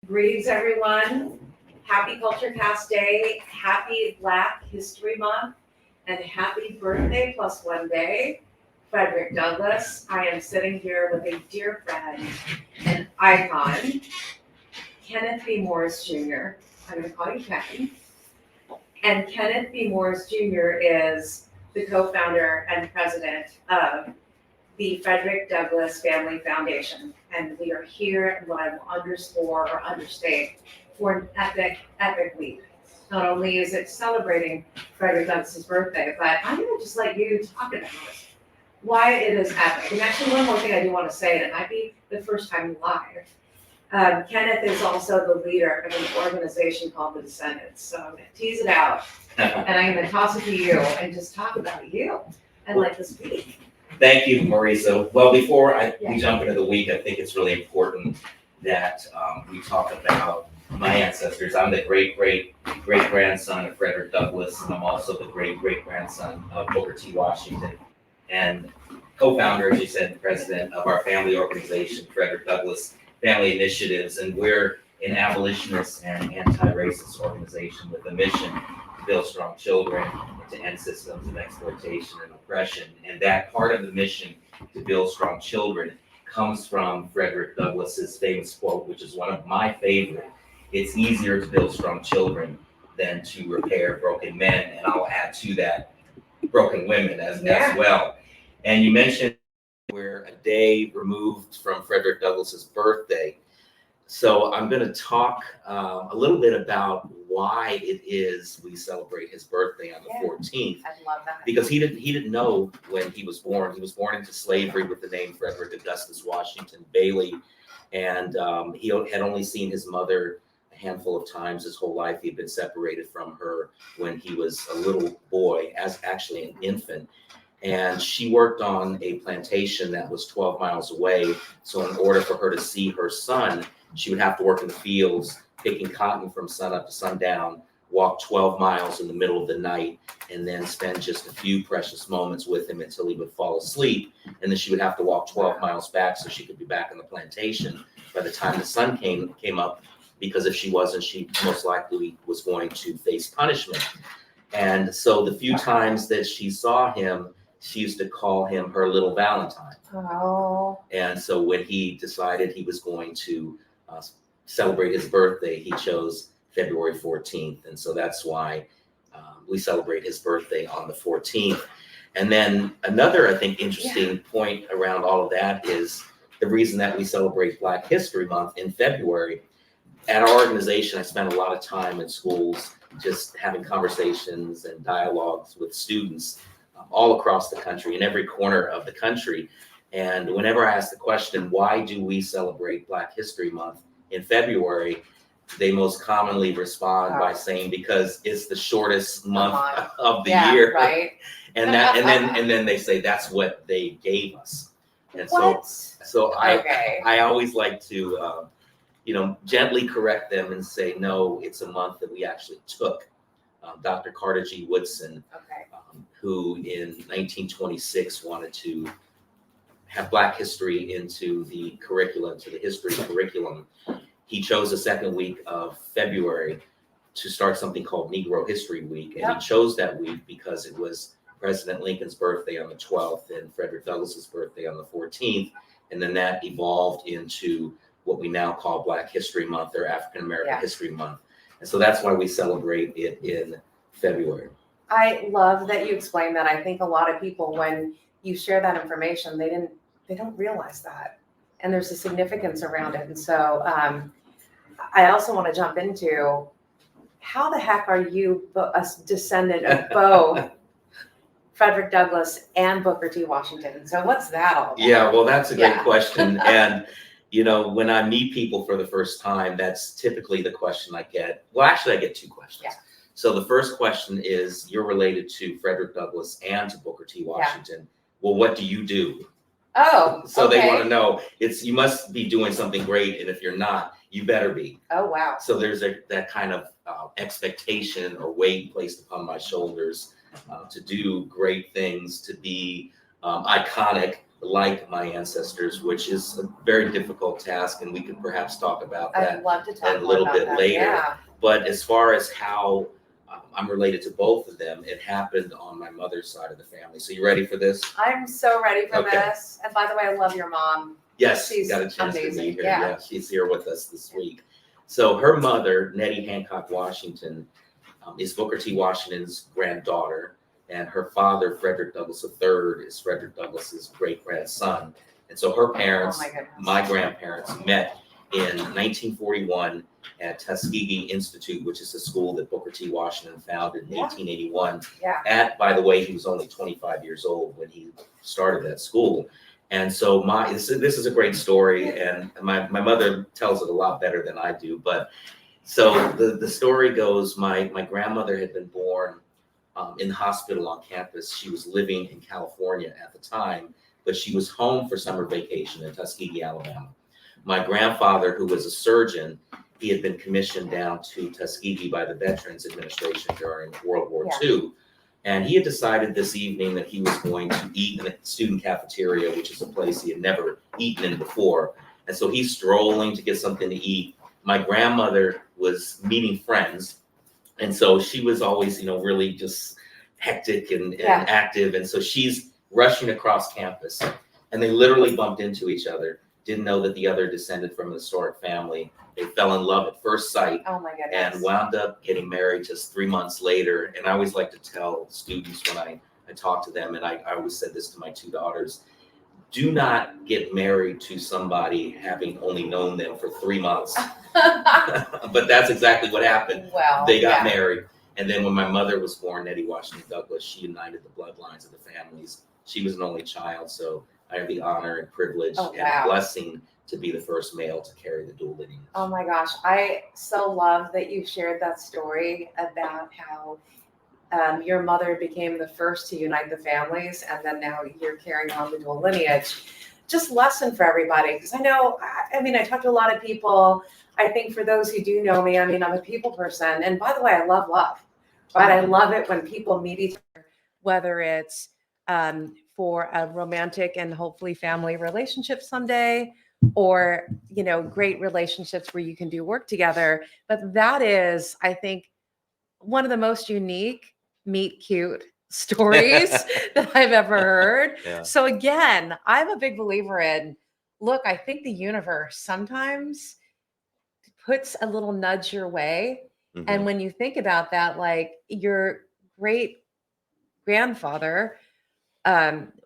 Greetings, everyone. Happy CultureCast Day, happy Black History Month, and happy birthday plus one day, Frederick Douglass. I am sitting here with a dear friend, an icon, Kenneth B. Morris Jr. I'm going to call you Ken. And Kenneth B. Morris Jr. is the co-founder and president of the Frederick Douglass Family Foundation. And we are here, and what I will underscore or understate, for an epic week. Not only is it celebrating Frederick Douglass's birthday, but I'm going to just let you talk about why it is epic. And actually, one more thing I do want to say, and it might be the first time live. Kenneth is also the leader of an organization called the Descendants. So I'm going to tease it out, and I'm going to toss it to you and just talk about you and like this week. Thank you, Marisa. Well, before we jump into the week, I think it's really important that we talk about my ancestors. I'm the great-great-great-grandson of Frederick Douglass, and I'm also the great-great-grandson of Booker T. Washington, and co-founder, as you said, president of our family organization, Frederick Douglass Family Initiatives, and we're an abolitionist and anti-racist organization with a mission to build strong children and to end systems of exploitation and oppression. And that part of the mission to build strong children comes from Frederick Douglass's famous quote, which is one of my favorite. It's easier to build strong children than to repair broken men. And I'll add to that broken women as well. And you mentioned we're a day removed from Frederick Douglass's birthday. So I'm going to talk a little bit about why it is we celebrate his birthday on the 14th. I love that. Because he didn't know when he was born. He was born into slavery with the name Frederick Douglass Washington Bailey, and he had only seen his mother a handful of times his whole life. He had been separated from her when he was a little boy, as actually an infant. And she worked on a plantation that was 12 miles away. So in order for her to see her son, she would have to work in the fields, picking cotton from sunup to sundown, walk 12 miles in the middle of the night, and then spend just a few precious moments with him until he would fall asleep. And then she would have to walk 12 miles back so she could be back on the plantation by the time the sun came up, because if she wasn't, she most likely was going to face punishment. And so the few times that she saw him, she used to call him her little Valentine. Oh. And so when he decided he was going to celebrate his birthday, he chose February 14th. And so that's why we celebrate his birthday on the 14th. And then another, I think, interesting point around all of that is the reason that we celebrate Black History Month in February. At our organization, I spent a lot of time in schools just having conversations and dialogues with students all across the country, in every corner of the country. And whenever I ask the question, why do we celebrate Black History Month in February, they most commonly respond by saying, because it's the shortest month of the year. Right. And then they say that's what they gave us. And so I always like to gently correct them and say, no, it's a month that we actually took. Dr. Carter G. Woodson, who in 1926 wanted to have Black history into the curriculum, to the history curriculum. He chose the second week of February to start something called Negro History Week. And he chose that week because it was President Lincoln's birthday on the 12th and Frederick Douglass's birthday on the 14th. And then that evolved into what we now call Black History Month or African American History Month. And so that's why we celebrate it in February. I love that you explained that. I think a lot of people, when you share that information, they don't realize that. And there's a significance around it. And so I also want to jump into, how the heck are you a descendant of both Frederick Douglass and Booker T. Washington? So what's that all about? Yeah, well, that's a great question. And when I meet people for the first time, that's typically the question I get. Well, actually, I get two questions. Yeah. So the first question is, you're related to Frederick Douglass and to Booker T. Washington. Well, what do you do? Oh, so they want to know, you must be doing something great. And if you're not, you better be. Oh, wow. So there's that kind of expectation or weight placed upon my shoulders to do great things, to be iconic, like my ancestors, which is a very difficult task, and we could perhaps talk about that I'd love to talk a more little about bit that. later. Yeah. But as far as how I'm related to both of them, it happened on my mother's side of the family. So you ready for this? I'm so ready for Okay. this. And by the way, I love your mom. Yes, She's got a chance to amazing. meet her. Yeah. Yeah, she's here with us this week. So her mother, Nettie Hancock Washington, is Booker T. Washington's granddaughter, and her father, Frederick Douglass III, is Frederick Douglass's great-grandson. And so her parents, my grandparents, met in 1941 at Tuskegee Institute, which is a school that Booker T. Washington founded in 1881. Yeah. By the way, he was only 25 years old when he started that school. And so this is a great story, and my mother tells it a lot better than I do. But so the story goes, my grandmother had been born in the hospital on campus. She was living in California at the time, but she was home for summer vacation in Tuskegee, Alabama. My grandfather, who was a surgeon, he had been commissioned down to Tuskegee by the Veterans Administration during World War II. And he had decided this evening that he was going to eat in a student cafeteria, which is a place he had never eaten in before. And so he's strolling to get something to eat. My grandmother was meeting friends. And so she was always, really just hectic and active. And so she's rushing across campus, and they literally bumped into each other. Didn't know that the other descended from a historic family. They fell in love at first sight. Oh my goodness. And wound up getting married just 3 months later. And I always like to tell students when I talk to them, and I always said this to my two daughters, do not get married to somebody having only known them for 3 months. But that's exactly what happened. Well, they got married. And then when my mother was born, Nettie Washington Douglas, she united the bloodlines of the families. She was an only child, so I have the honor and privilege and blessing to be the first male to carry the dual lineage. Oh my gosh, I so love that you shared that story about how your mother became the first to unite the families, and then now you're carrying on the dual lineage. Just lesson for everybody, because I know, I talk to a lot of people. I think for those who do know me, I'm a people person. And by the way, I love love, right? I love it when people meet each other, whether it's for a romantic and hopefully family relationship someday, or, great relationships where you can do work together. But that is, I think, one of the most unique meet cute stories that I've ever heard. Yeah. So again, I'm a big believer in, look, I think the universe sometimes puts a little nudge your way. Mm-hmm. And when you think about that, like your great grandfather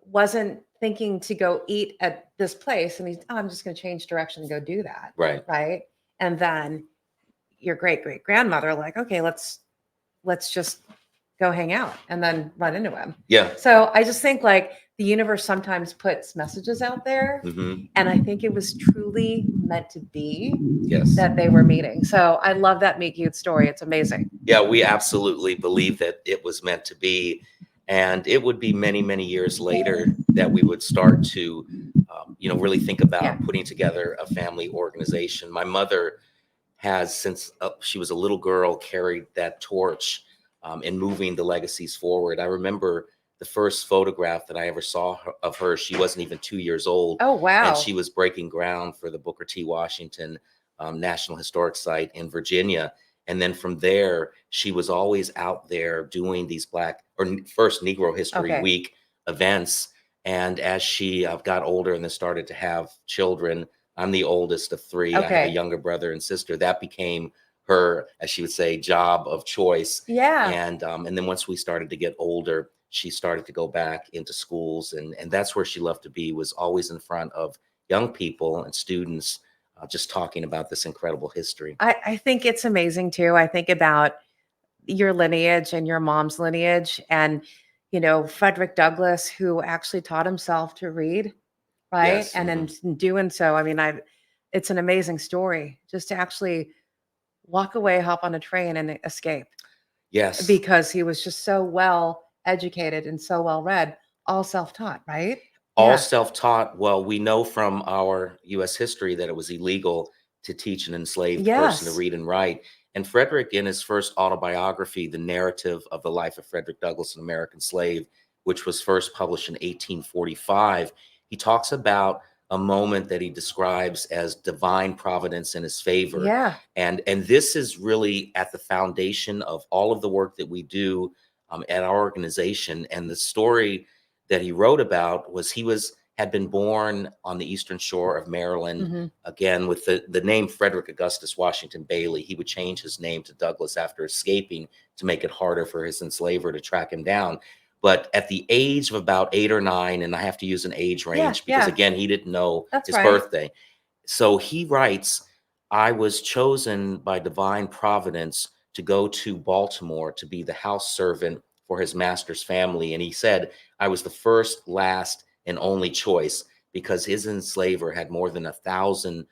wasn't thinking to go eat at this place, and I'm just going to change direction and go do that. Right. And then your great grandmother, like, okay, let's just go hang out, and then run into him. Yeah. So I just think like the universe sometimes puts messages out there. Mm-hmm. And I think it was truly meant to be that they were meeting. So I love that meet cute story. It's amazing. Yeah, we absolutely believe that it was meant to be. And it would be many, many years later that we would start to, really think about putting together a family organization. My mother has, since she was a little girl, carried that torch in moving the legacies forward. I remember the first photograph that I ever saw of her. She wasn't even 2 years old. Oh, wow. And she was breaking ground for the Booker T. Washington National Historic Site in Virginia. And then from there, she was always out there doing these first Negro History Week events. And as she got older and then started to have children, I'm the oldest of three. I have a younger brother and sister. That became her, as she would say, job of choice. Yeah. And then once we started to get older, she started to go back into schools. And that's where she loved to be, was always in front of young people and students, just talking about this incredible history. I think it's amazing too. I think about your lineage and your mom's lineage, and, Frederick Douglass, who actually taught himself to read, right? Yes. And in doing so, it's an amazing story just to actually walk away, hop on a train, and escape. Yes. Because he was just so well educated and so well read, all self-taught, right? All self-taught. Well, we know from our U.S. history that it was illegal to teach an enslaved person to read and write. And Frederick, in his first autobiography, The Narrative of the Life of Frederick Douglass, an American Slave, which was first published in 1845, he talks about a moment that he describes as divine providence in his favor. Yeah. And this is really at the foundation of all of the work that we do at our organization. And the story that he wrote about was had been born on the eastern shore of Maryland, Mhm. again, with the name Frederick Augustus Washington Bailey. He would change his name to Douglas after escaping to make it harder for his enslaver to track him down. But at the age of about 8 or 9, and I have to use an age range because, yeah. again, he didn't know That's his right. birthday. So he writes, I was chosen by divine providence to go to Baltimore to be the house servant for his master's family. And he said, I was the first, last, and only choice because his enslaver had more than 1,000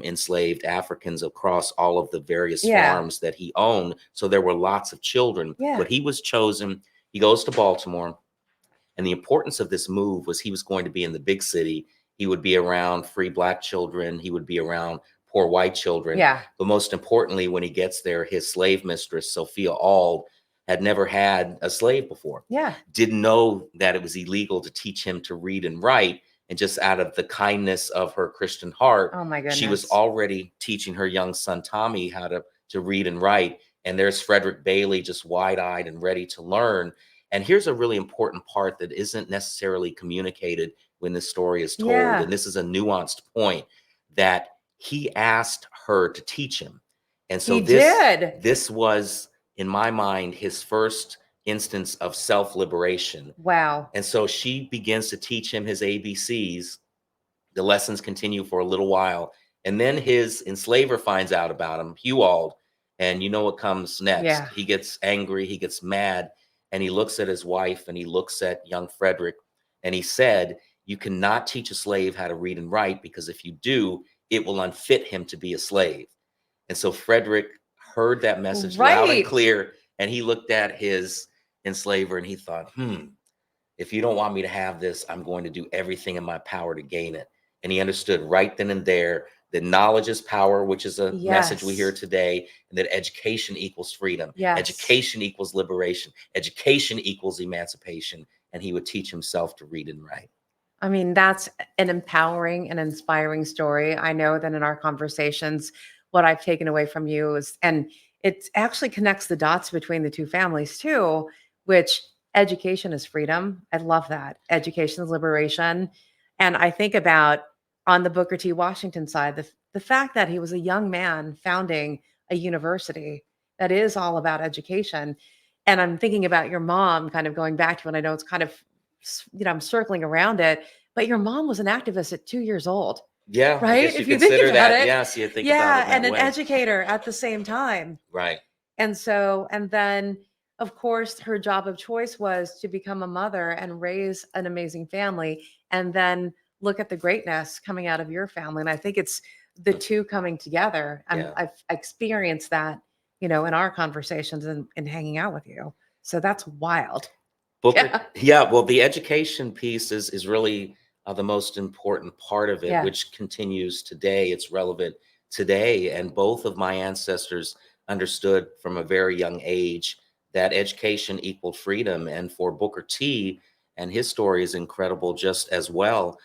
enslaved Africans across all of the various Yeah. farms that he owned. So there were lots of children. Yeah. But he was chosen. He goes to Baltimore. And the importance of this move was he was going to be in the big city. He would be around free Black children. He would be around poor white children. Yeah. But most importantly, when he gets there, his slave mistress, Sophia Auld, had never had a slave before. Yeah. Didn't know that it was illegal to teach him to read and write. And just out of the kindness of her Christian heart, Oh my goodness. she was already teaching her young son, Tommy, how to read and write. And there's Frederick Bailey just wide-eyed and ready to learn. And here's a really important part that isn't necessarily communicated when this story is told. Yeah. And this is a nuanced point, that he asked her to teach him. And so He did. this was, in my mind, his first instance of self-liberation. Wow. And so she begins to teach him his ABCs. The lessons continue for a little while. And then his enslaver finds out about him, Hugh Auld, and you know what comes next. Yeah. He gets angry, he gets mad, and he looks at his wife and he looks at young Frederick, and he said, you cannot teach a slave how to read and write, because if you do, it will unfit him to be a slave. And so Frederick heard that message loud and Right. clear, and he looked at his enslaver and he thought, if you don't want me to have this, I'm going to do everything in my power to gain it. And he understood right then and there that knowledge is power, which is a message we hear Yes. today, and that education equals freedom. Yes. Education equals liberation. Education equals emancipation. And he would teach himself to read and write. I mean, that's an empowering and inspiring story. I know that in our conversations, what I've taken away from you is, and it actually connects the dots between the two families too, which education is freedom. I love that. Education is liberation. And I think about on the Booker T. Washington side, the fact that he was a young man founding a university that is all about education. And I'm thinking about your mom kind of going back to it. I know it's kind of, I'm circling around it, but your mom was an activist at 2 years old. Yeah, I Right? guess you If you think consider about that. it. Yes, you think Yeah, about it and that an way. educator at the same time. Right. And then, of course, her job of choice was to become a mother and raise an amazing family. And then look at the greatness coming out of your family. And I think it's the two coming together. Yeah. I've experienced that, in our conversations and hanging out with you. So that's wild. Booker, yeah, well, the education piece is really the most important part of it, Yeah. which continues today. It's relevant today. And both of my ancestors understood from a very young age that education equaled freedom. And for Booker T, and his story is incredible just as well.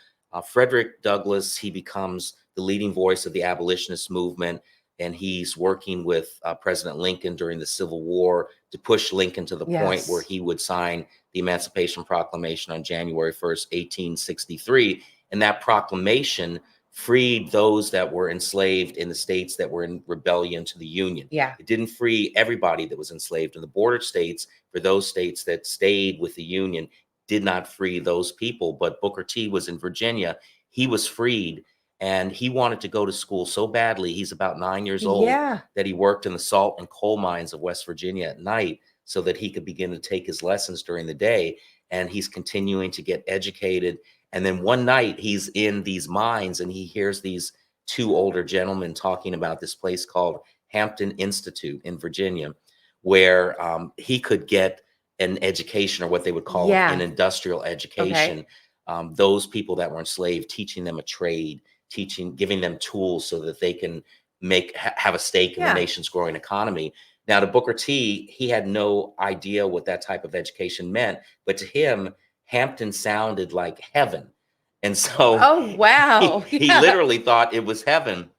Frederick Douglass, he becomes the leading voice of the abolitionist movement, and he's working with President Lincoln during the Civil War to push Lincoln to the point Yes. where he would sign the Emancipation Proclamation on January 1st, 1863. And that proclamation freed those that were enslaved in the states that were in rebellion to the Union. Yeah. It didn't free everybody that was enslaved in the border states. For those states that stayed with the Union, did not free those people. But Booker T was in Virginia. He was freed, and he wanted to go to school so badly. He's about 9 years old. Yeah. That he worked in the salt and coal mines of West Virginia at night so that he could begin to take his lessons during the day. And he's continuing to get educated. And then one night he's in these mines and he hears these two older gentlemen talking about this place called Hampton Institute in Virginia, where he could get an education, or what they would call Yeah. an industrial education. Those people that were enslaved, teaching them a trade, giving them tools so that they can have a stake in Yeah. the nation's growing economy. Now, to Booker T, he had no idea what that type of education meant, but to him, Hampton sounded like heaven. And so Oh, wow. he Yeah. literally thought it was heaven.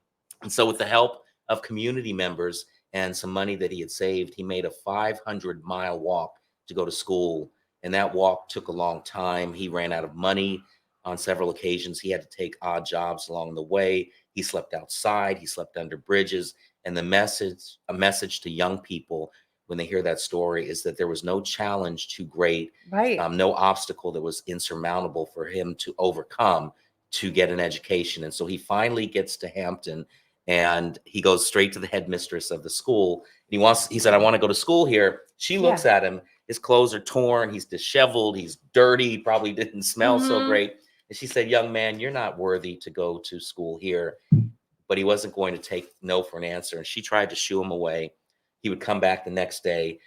And so with the help of community members and some money that he had saved, he made a 500-mile walk to go to school. And that walk took a long time. He ran out of money on several occasions. He had to take odd jobs along the way. He slept outside, he slept under bridges. And a message to young people when they hear that story is that there was no challenge too great, Right. no obstacle that was insurmountable for him to overcome to get an education. And so he finally gets to Hampton, and he goes straight to the headmistress of the school. He said, I want to go to school here. She looks Yeah. at him. His clothes are torn. He's disheveled. He's dirty. He probably didn't smell so Mhm. great. And she said, young man, you're not worthy to go to school here. But he wasn't going to take no for an answer. And she tried to shoo him away. He would come back the next day.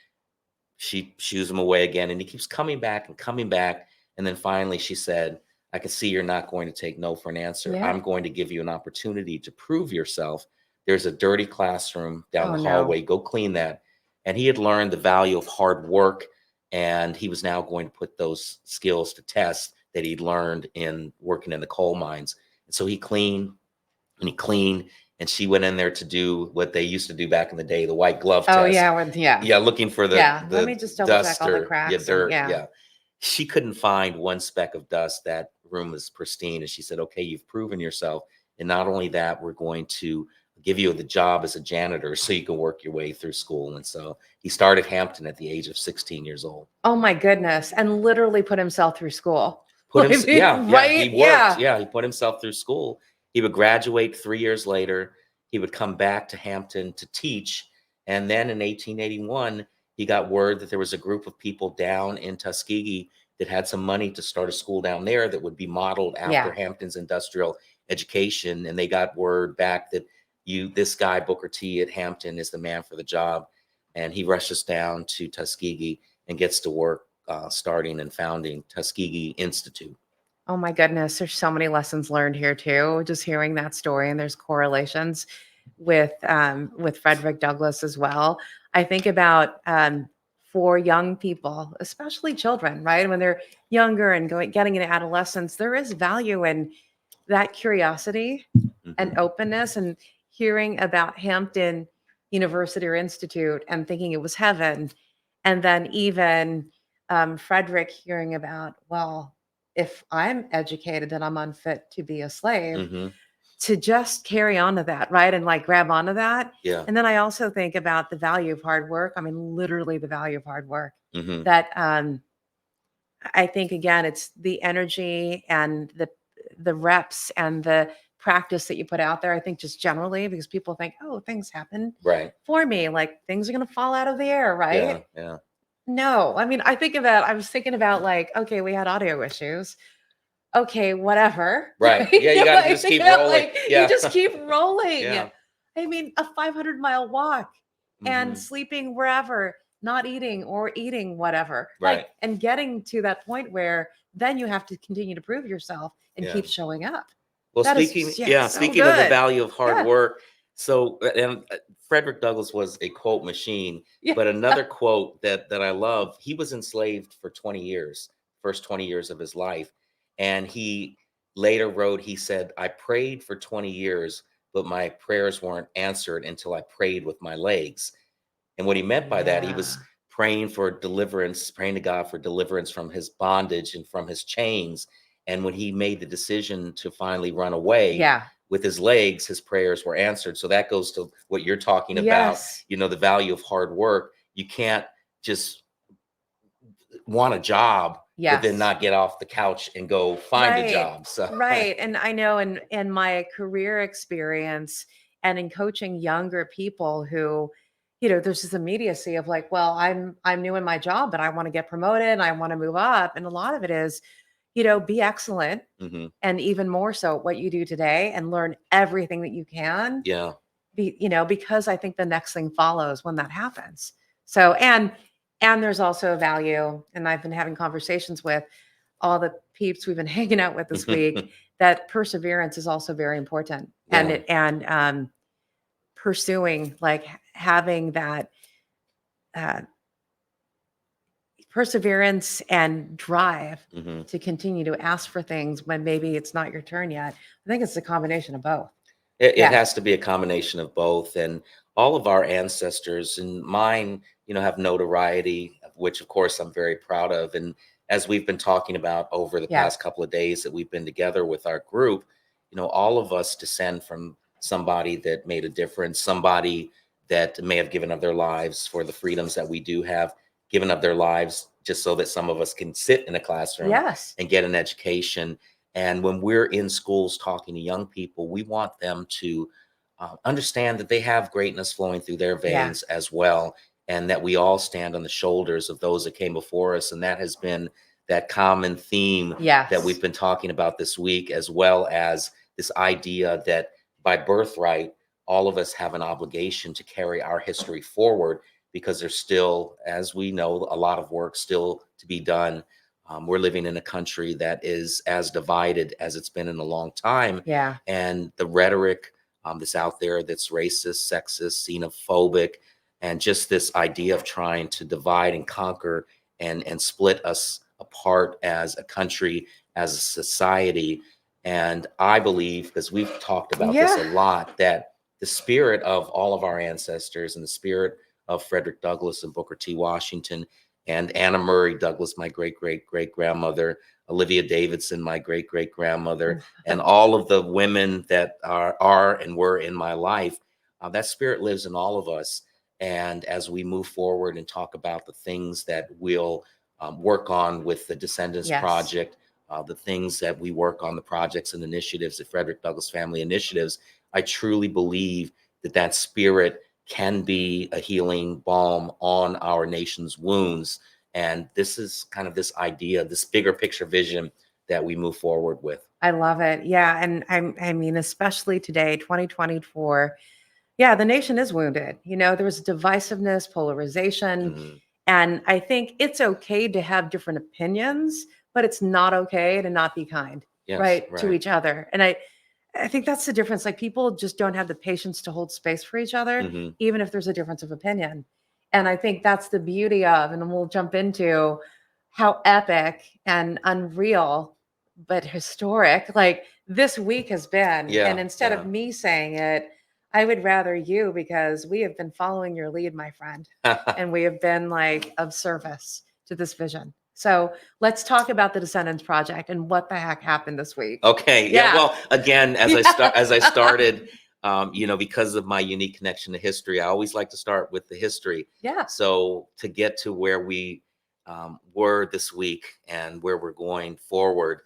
She shoos him away again. And he keeps coming back and coming back. And then finally she said, I can see you're not going to take no for an answer. Yeah. I'm going to give you an opportunity to prove yourself. There's a dirty classroom down Oh, the no. hallway. Go clean that. And he had learned the value of hard work. And he was now going to put those skills to test that he'd learned in working in the coal mines. And so he cleaned and he cleaned. And she went in there to do what they used to do back in the day, the white glove Oh, test. yeah. Yeah. Yeah, looking for Yeah. Let the me just double check dust all the or cracks. dirt. Yeah. Yeah. She couldn't find one speck of dust. That room was pristine. And she said, okay, you've proven yourself. And not only that, we're going to give you the job as a janitor so you can work your way through school. And so he started Hampton at the age of 16 years old. Oh, my goodness. And literally put himself through school. Put him, I mean, yeah, right? he worked. Yeah. Yeah, he put himself through school. He would graduate 3 years later. He would come back to Hampton to teach. And then in 1881, he got word that there was a group of people down in Tuskegee that had some money to start a school down there that would be modeled after Yeah. Hampton's industrial education. And they got word back that this guy, Booker T at Hampton, is the man for the job. And he rushes down to Tuskegee and gets to work starting and founding Tuskegee Institute. Oh, my goodness. There's so many lessons learned here too. Just hearing that story, and there's correlations with Frederick Douglass as well. I think about for young people, especially children, right? When they're younger and getting into adolescence, there is value in that curiosity and Mhm. openness, and hearing about Hampton University or Institute and thinking it was heaven. And then even Frederick hearing about, well, if I'm educated, then I'm unfit to be a slave, Mhm. to just carry on to that, right? And like grab onto that. Yeah. And then I also think about the value of hard work. I mean, literally the value of hard work. Mhm. That I think again, it's the energy and the reps and the practice that you put out there. I think just generally because people think, oh, things happen Right. for me, like things are going to fall out of the air, right? Yeah. Yeah. No, I mean, I was thinking about like, okay, we had audio issues. Okay, whatever. Right. Yeah, you got to just keep rolling. Like, Yeah. you just keep rolling. Yeah. I mean, a 500-mile walk and Mhm. sleeping wherever, not eating or eating whatever. Right. Like, and getting to that point where then you have to continue to prove yourself and Yeah. keep showing up. Well, That is speaking, yeah, so speaking of the good. value of hard Yeah. work, so and Frederick Douglass was a quote machine. Yeah. But another quote that I love, he was enslaved for 20 years, first 20 years of his life, and he later wrote, he said, "I prayed for 20 years, but my prayers weren't answered until I prayed with my legs." And what he meant by that, he was Yeah. praying for deliverance, praying to God for deliverance from his bondage and from his chains. And when he made the decision to finally run away Yeah. with his legs, his prayers were answered. So that goes to what you're talking about, Yes. the value of hard work. You can't just want a job, but then Yes. not get off the couch and go find a Right. job. So Right. And I know in my career experience and in coaching younger people who, there's this immediacy of like, well, I'm new in my job, but I want to get promoted and I want to move up. And a lot of it is, be excellent, Mhm. and even more so what you do today, and learn everything that you can. Yeah. Because I think the next thing follows when that happens. So and there's also a value, and I've been having conversations with all the peeps we've been hanging out with this week, that perseverance is also very important. And Yeah. pursuing, like having that perseverance and drive Hmm. to continue to ask for things when maybe it's not your turn yet. I think it's a combination of both. It Yeah. has to be a combination of both. And all of our ancestors, and mine, have notoriety, of which, of course, I'm very proud of. And as we've been talking about over the Yeah. past couple of days that we've been together with our group, all of us descend from somebody that made a difference, somebody that may have given up their lives for the freedoms that we do have, given up their lives just so that some of us can sit in a classroom Yes. and get an education. And when we're in schools talking to young people, we want them to understand that they have greatness flowing through their Yeah. veins as well, and that we all stand on the shoulders of those that came before us. And that has been that common theme Yes. that we've been talking about this week, as well as this idea that by birthright, all of us have an obligation to carry our history forward, because there's still, as we know, a lot of work still to be done. We're living in a country that is as divided as it's been in a long time. Yeah. And the rhetoric that's out there that's racist, sexist, xenophobic, and just this idea of trying to divide and conquer and split us apart as a country, as a society. And I believe, because we've talked about this a Yeah. lot, that the spirit of all of our ancestors and the spirit of Frederick Douglass and Booker T. Washington and Anna Murray Douglass, my great-great-great-grandmother, Olivia Davidson, my great-great-grandmother, and all of the women that are and were in my life, that spirit lives in all of us. And as we move forward and talk about the things that we'll work on with the Descendants Yes. Project, the things that we work on, the projects and initiatives at Frederick Douglass Family Initiatives, I truly believe that spirit can be a healing balm on our nation's wounds. And this is kind of this idea, this bigger picture vision that we move forward with. I love it. Yeah. And I mean, especially today, 2024, yeah, the nation is wounded. There's divisiveness, polarization. Mhm. And I think it's okay to have different opinions, but it's not okay to not be kind, Yes, right, to right. each other. And I think that's the difference. Like, people just don't have the patience to hold space for each other, Mhm. even if there's a difference of opinion. And I think that's the beauty of, and we'll jump into how epic and unreal, but historic, like this week has been. Yeah, And instead yeah. of me saying it, I would rather you, because we have been following your lead, my friend, and we have been like of service to this vision. So let's talk about the Descendants Project and what the heck happened this week. Okay. Yeah. Yeah. Well, again, as Yeah. I started, because of my unique connection to history, I always like to start with the history. Yeah. So to get to where we were this week and where we're going forward,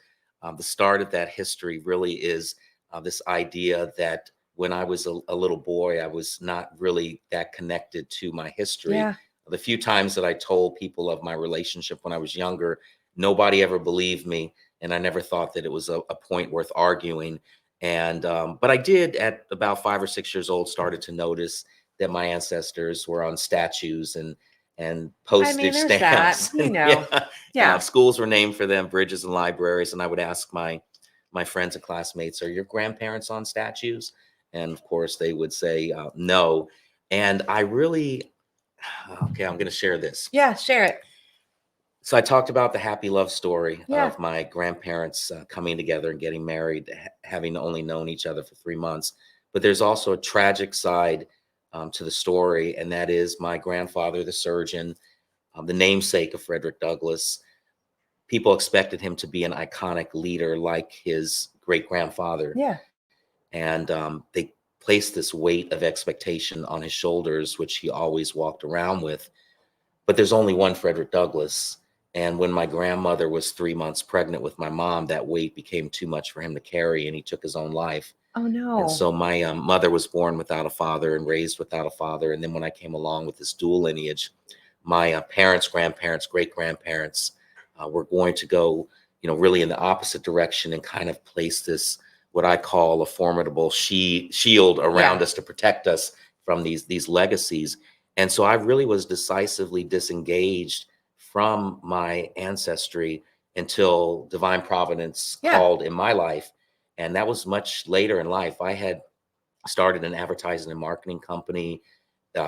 the start of that history really is this idea that when I was a little boy, I was not really that connected to my history. Yeah. The few times that I told people of my relationship when I was younger, nobody ever believed me. And I never thought that it was a point worth arguing. And but I did, at about 5 or 6 years old, started to notice that my ancestors were on statues and I mean, postage there's that, stamps. And, yeah, Yeah. schools were named for them, bridges and libraries. And I would ask my friends and classmates, "Are your grandparents on statues?" And of course, they would say no. And I really, okay, I'm going to share this. Yeah. Share it. So I talked about the happy love story Yeah. of my grandparents coming together and getting married, having only known each other for 3 months. But there's also a tragic side to the story, and that is my grandfather, the surgeon, the namesake of Frederick Douglass. People expected him to be an iconic leader like his great grandfather, Yeah. and they placed this weight of expectation on his shoulders, which he always walked around with. But there's only one Frederick Douglass. And when my grandmother was 3 months pregnant with my mom, that weight became too much for him to carry, and he took his own life. Oh, And no. so my mother was born without a father and raised without a father. And then when I came along with this dual lineage, my parents, grandparents, great grandparents were going to go, really in the opposite direction and kind of place this, what I call a formidable shield around Yeah. us to protect us from these legacies. And so I really was decisively disengaged from my ancestry until divine providence Yeah. called in my life. And that was much later in life. I had started an advertising and marketing company,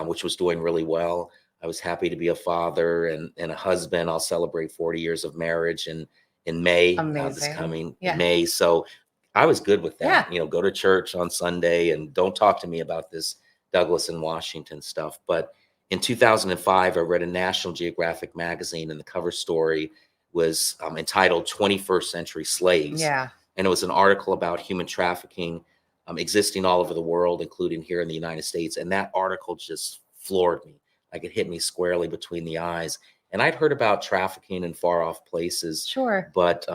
which was doing really well. I was happy to be a father and a husband. I'll celebrate 40 years of marriage in May, this Amazing. coming Yeah. May. So I was good with that. Yeah. Go to church on Sunday and don't talk to me about this Douglas and Washington stuff. But in 2005, I read a National Geographic magazine, and the cover story was entitled 21st Century Slaves. Yeah. And it was an article about human trafficking existing all over the world, including here in the United States. And that article just floored me. Like, it hit me squarely between the eyes. And I'd heard about trafficking in far off places, Sure. but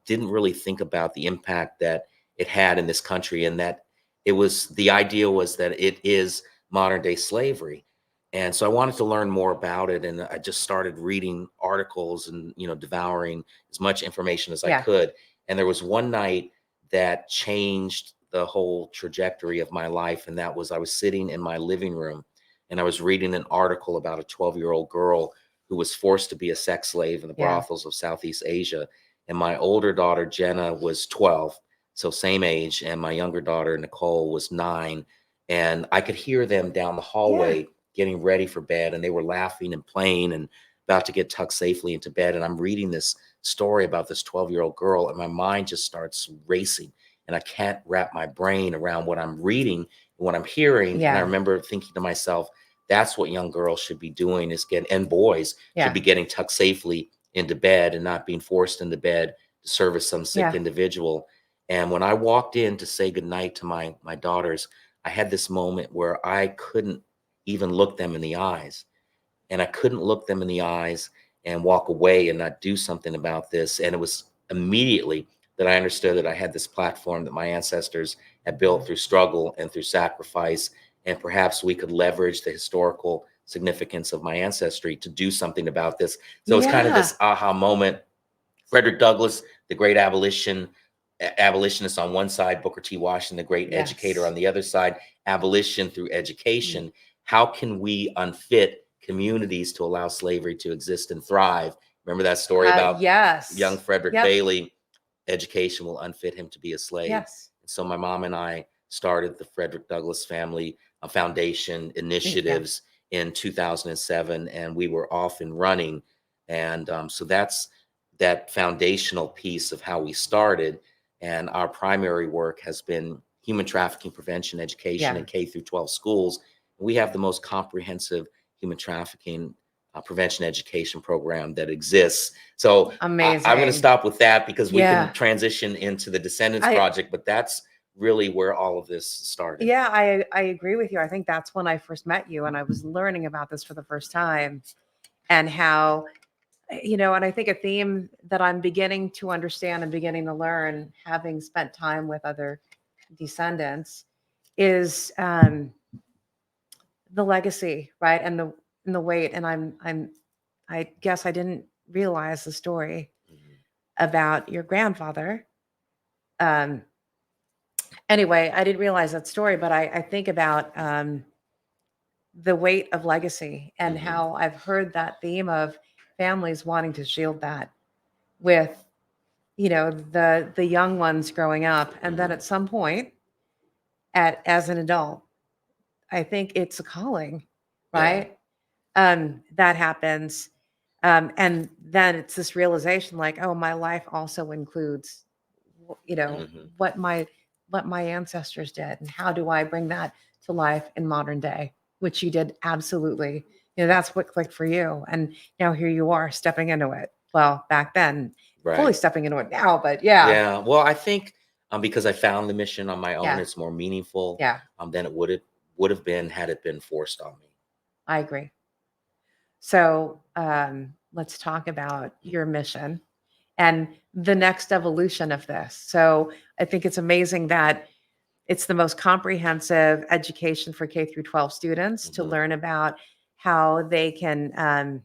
didn't really think about the impact that it had in this country, and that the idea was that it is modern day slavery. And so I wanted to learn more about it. And I just started reading articles and, devouring as much information as I Yeah. could. And there was one night that changed the whole trajectory of my life. And that was, I was sitting in my living room and I was reading an article about a 12-year-old girl who was forced to be a sex slave in the Yeah. brothels of Southeast Asia. And my older daughter, Jenna, was 12, so same age. And my younger daughter, Nicole, was 9. And I could hear them down the hallway getting ready for bed. And they were laughing and playing and about to get tucked safely into bed. And I'm reading this story about this 12-year-old girl, and my mind just starts racing. And I can't wrap my brain around what I'm reading and what I'm hearing. Yeah. And I remember thinking to myself, that's what young girls should be doing, and boys should be getting tucked safely into bed and not being forced into bed to service some sick individual. And when I walked in to say goodnight to my daughters, I had this moment where I couldn't even look them in the eyes. And I couldn't look them in the eyes and walk away and not do something about this. And it was immediately that I understood that I had this platform that my ancestors had built through struggle and through sacrifice. And perhaps we could leverage the historical significance of my ancestry to do something about this. So it's kind of this aha moment. Frederick Douglass, the great abolitionist on one side, Booker T. Washington, the great educator on the other side, abolition through education. How can we unfit communities to allow slavery to exist and thrive? Remember that story about young Frederick Bailey? Education will unfit him to be a slave. Yes. So my mom and I started the Frederick Douglass Family Foundation Initiatives in 2007, and we were off and running. And so that's that foundational piece of how we started. And our primary work has been human trafficking prevention education in K through 12 schools. We have the most comprehensive human trafficking prevention education program that exists. So amazing. I'm going to stop with that because we can transition into the Descendants Project, but that's really where all of this started. Yeah, I agree with you. I think that's when I first met you and I was learning about this for the first time, and how, and I think a theme that I'm beginning to understand and beginning to learn, having spent time with other descendants, is the legacy, right? And the weight. And I guess I didn't realize the story about your grandfather. Anyway, I didn't realize that story, but I think about the weight of legacy and how I've heard that theme of families wanting to shield that with, the young ones growing up. And then at some point, as an adult, I think it's a calling, right? That happens. And then it's this realization like, oh, my life also includes, what my ancestors did, and how do I bring that to life in modern day, which you did absolutely. That's what clicked for you. And now here you are stepping into it. Well, back then, fully stepping into it now, but Yeah. Well, I think because I found the mission on my own, it's more meaningful than it would have been had it been forced on me. I agree. So let's talk about your mission and the next evolution of this. So I think it's amazing that it's the most comprehensive education for K through 12 students to learn about how they can,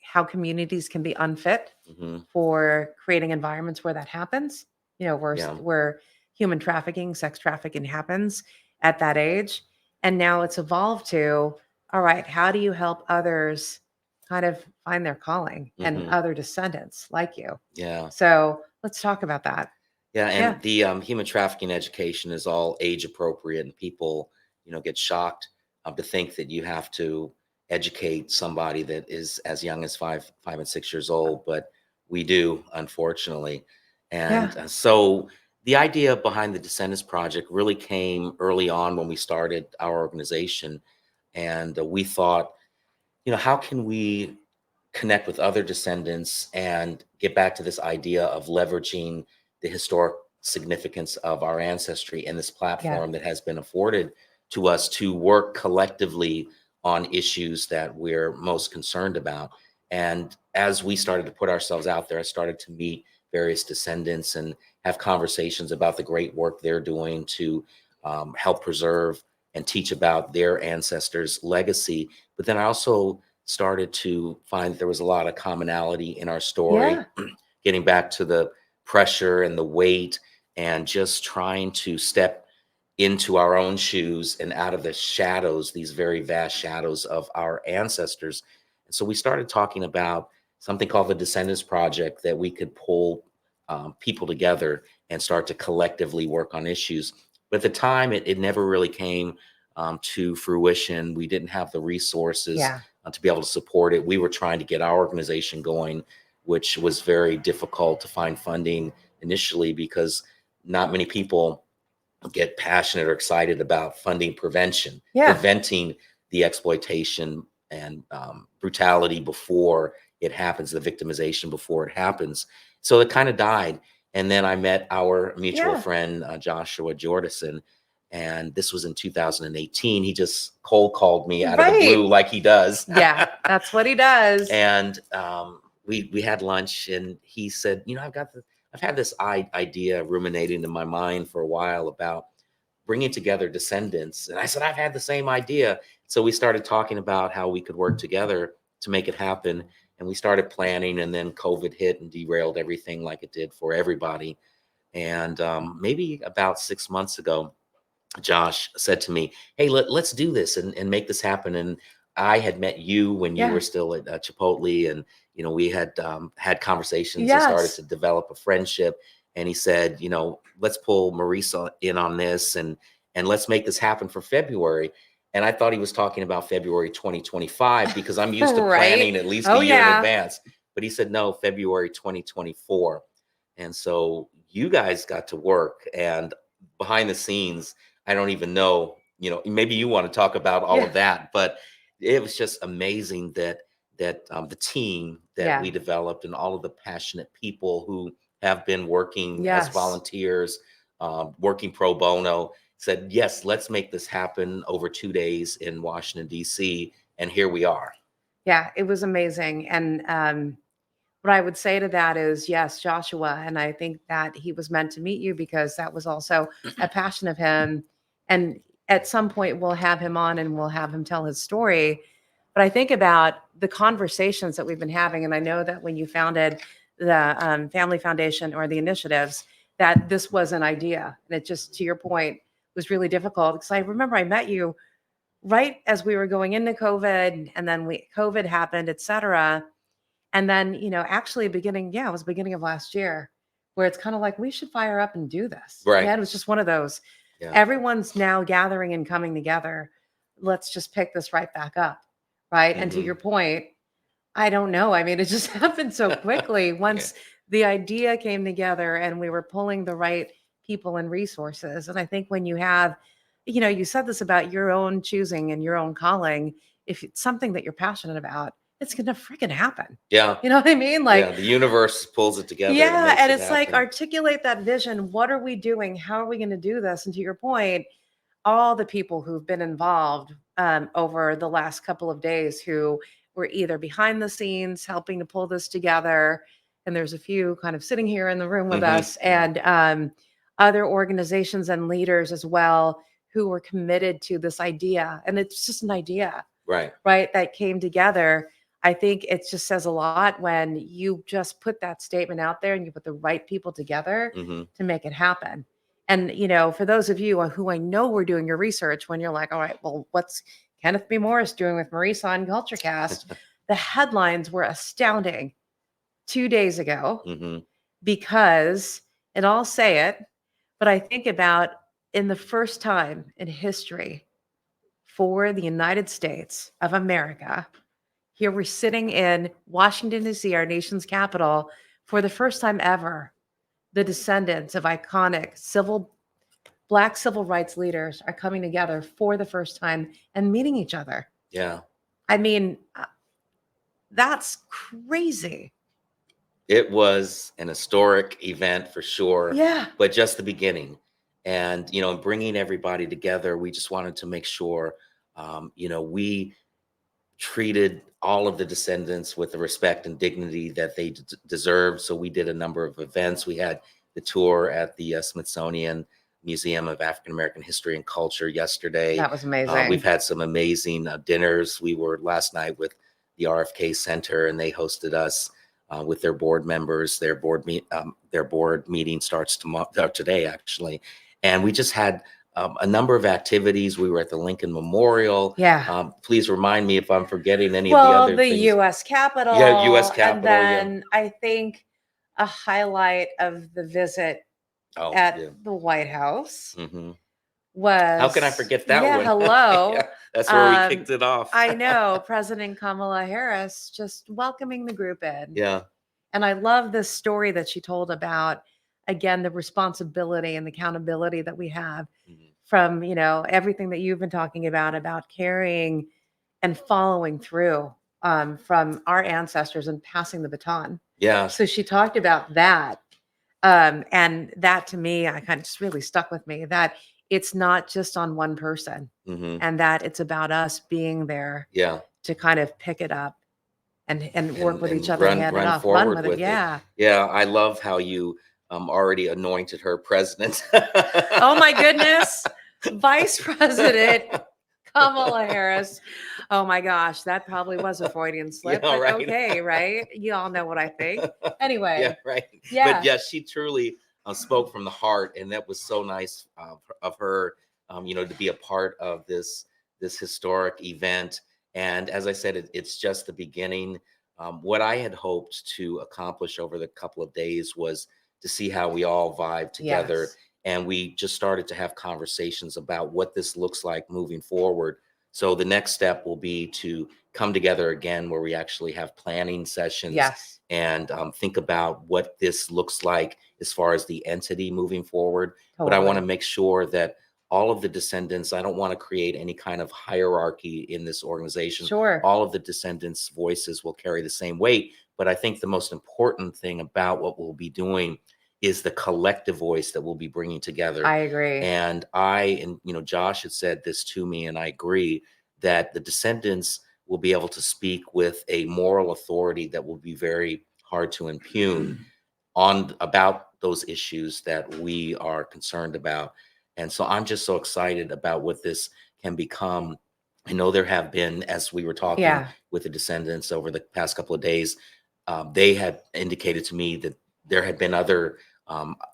how communities can be unfit for creating environments where that happens, where human trafficking, sex trafficking happens at that age. And now it's evolved to, all right, how do you help others kind of find their calling and other descendants like you? Yeah. So let's talk about that. Yeah. And the human trafficking education is all age appropriate, and people, get shocked to think that you have to educate somebody that is as young as 5 and 6 years old, but we do, unfortunately. Yeah. And so the idea behind the Descendants Project really came early on when we started our organization. And we thought, how can we connect with other descendants and get back to this idea of leveraging the historic significance of our ancestry and this Yeah. platform that has been afforded to us to work collectively on issues that we're most concerned about. And as we started to put ourselves out there, I started to meet various descendants and have conversations about the great work they're doing to help preserve and teach about their ancestors' legacy. But then I also started to find that there was a lot of commonality in our story, Yeah. getting back to the pressure and the weight and just trying to step into our own shoes and out of the shadows, these very vast shadows of our ancestors. And so we started talking about something called the Descendants Project, that we could pull people together and start to collectively work on issues. But at the time, it never really came to fruition. We didn't have the resources Yeah. to be able to support it. We were trying to get our organization going, which was very difficult to find funding initially because not many people get passionate or excited about funding prevention, Yeah. preventing the exploitation and brutality before it happens, the victimization before it happens. So it kind of died. And then I met our mutual Yeah. friend, Joshua Jordison, and this was in 2018. He just cold called me out of the Right. blue like he does. Yeah. That's what he does. And we had lunch, and he said, I've had this idea ruminating in my mind for a while about bringing together descendants. And I said, I've had the same idea. So we started talking about how we could work together to make it happen. And we started planning, and then COVID hit and derailed everything like it did for everybody. And maybe about 6 months ago, Josh said to me, "Hey, let's do this and make this happen." And I had met you when you Yeah. were still at Chipotle, and we had had conversations and started Yes. to develop a friendship. And he said, let's pull Marisa in on this, and let's make this happen for February. And I thought he was talking about February 2025 because I'm used to Right. planning at least Oh, a year in yeah. advance. But he said, no, February 2024. And so you guys got to work, and behind the scenes, I don't even know, maybe you want to talk about all Yeah. of that, but it was just amazing that the team that Yeah. we developed and all of the passionate people who have been working as Yes. volunteers, working pro bono, said, yes, let's make this happen over 2 days in Washington, D.C. And here we are. Yeah. It was amazing. And what I would say to that is, yes, Joshua. And I think that he was meant to meet you because that was also a passion of him. And at some point, we'll have him on and we'll have him tell his story. But I think about the conversations that we've been having. And I know that when you founded the Family Foundation or the initiatives, that this was an idea. And it just, to your point, was really difficult because I remember I met you right as we were going into COVID, and then COVID happened, et cetera. And then, actually it was beginning of last year where it's kind of like, we should fire up and do this. Right. Yeah, it was just one of those. Yeah. Everyone's now gathering and coming together. Let's just pick this right back up. Right. And to Mhm. your point, I don't know. I mean, it just happened so quickly once the idea came together and we were pulling the right people and resources. And I think when you have, you said this about your own choosing and your own calling, if it's something that you're passionate about, it's going to freaking happen. Yeah. You know what I mean? Like, Yeah, the universe pulls it together. yeah. And makes it it's like, happen. articulate that vision. What are we doing? How are we going to do this? And to your point, all the people who've been involved over the last couple of days who were either behind the scenes helping to pull this together, and there's a few kind of sitting here in the room with Mhm. us, and other organizations and leaders as well who were committed to this idea. And it's just an idea, Right. right, that came together. I think it just says a lot when you just put that statement out there and you put the right people together Mhm. to make it happen. And, for those of you who I know were doing your research, when you're like, all right, well, what's Kenneth B. Morris doing with Marisa on CultureCast? The headlines were astounding 2 days ago Mhm. because, and I'll say it, but I think about in the first time in history, for the United States of America. Here we're sitting in Washington, D.C., our nation's capital, for the first time ever. The descendants of iconic Black civil rights leaders are coming together for the first time and meeting each other. Yeah. I mean, that's crazy. It was an historic event for sure, Yeah. but just the beginning. And, bringing everybody together, we just wanted to make sure, we treated all of the descendants with the respect and dignity that they deserve. So we did a number of events. We had the tour at the Smithsonian Museum of African American History and Culture yesterday. That was amazing. We've had some amazing dinners. We were last night with the RFK Center, and they hosted us with their board members. Their board meeting starts today, actually. And we just had a number of activities. We were at the Lincoln Memorial. Yeah. Please remind me if I'm forgetting any of the other things. U.S. Capitol. Yeah, U.S. Capitol. And then I think a highlight of the visit at the White House was. How can I forget that one? Hello. Yeah, that's where we kicked it off. I know. President Kamala Harris just welcoming the group in. Yeah. And I love this story that she told about, again, the responsibility and the accountability that we have from, everything that you've been talking about carrying and following through from our ancestors and passing the baton. Yeah. So she talked about that. And that to me, I kind of just really stuck with me, that it's not just on one person and that it's about us being there to kind of pick it up and work with each other, hand it off, run with it. Yeah. Yeah. I love how you already anointed her president. Oh my goodness. Vice President Kamala Harris. Oh my gosh, that probably was a Freudian slip. Yeah, but right. Okay, right? You all know what I think. Anyway. Yeah, right. Yeah. But yeah, she truly spoke from the heart, and that was so nice of her, to be a part of this historic event. And as I said, it's just the beginning. What I had hoped to accomplish over the couple of days was to see how we all vibe together. Yes. And we just started to have conversations about what this looks like moving forward. So the next step will be to come together again, where we actually have planning sessions and think about what this looks like as far as the entity moving forward. Totally. But I want to make sure that all of the descendants, I don't want to create any kind of hierarchy in this organization. Sure. All of the descendants' voices will carry the same weight. But I think the most important thing about what we'll be doing is the collective voice that we'll be bringing together. I agree. And Josh had said this to me, and I agree, that the descendants will be able to speak with a moral authority that will be very hard to impugn about those issues that we are concerned about. And so I'm just so excited about what this can become. I know there have been, as we were talking with the descendants over the past couple of days, they had indicated to me that there had been other